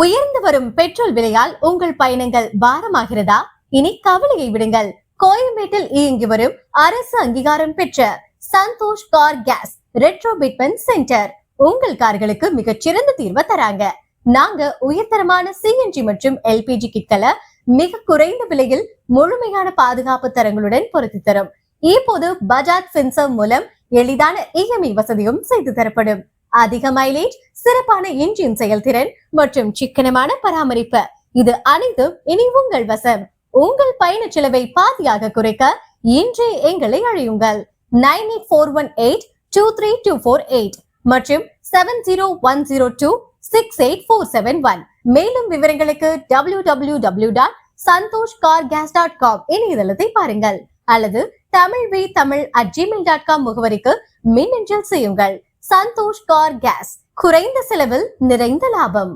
உயர்ந்து வரும் பெட்ரோல் விலையால் உங்கள் பயணங்கள் பாரமாகிறதா? இனி கவலையை விடுங்கள். கோயம்பேட்டில் இயங்கி வரும் அரசு அங்கீகாரம் பெற்ற சந்தோஷ் கார் கேஸ் ரெட்ரோபிட்மெண்ட் சென்டர் உங்கள் கார்களுக்கு மிகச்சிறந்த தீர்வை தராங்க. நாங்க உயர்தரமான சிஎன்ஜி மற்றும் எல்பிஜி கிட்களை மிக குறைந்த விலையில் முழுமையான பாதுகாப்பு தரங்களுடன் பொருத்தி தரும். இப்போது பஜாஜ் சென்சர் மூலம் எளிதான இஎம்ஐ வசதியும் செய்து தரப்படும். அதிக மைலேஜ், சிறப்பான இன்ஜின் செயல்திறன் மற்றும் சிக்கனமான பராமரிப்பு, இது அனைத்தும் இனி உங்கள் வசம். உங்கள் பயண செலவை பாதியாக குறைக்க இன்றே எங்களை அழையுங்கள். 9841823248 மற்றும் 7010268471. மேலும் விவரங்களுக்கு www.santoshcargas.com இணையதளத்தை பாருங்கள் அல்லது tamilvtamil@gmail.com முகவரிக்கு மின்னஞ்சல் செய்யுங்கள். சந்தோஷ் கார் கேஸ், குறைந்த செலவில் நிறைந்த லாபம்.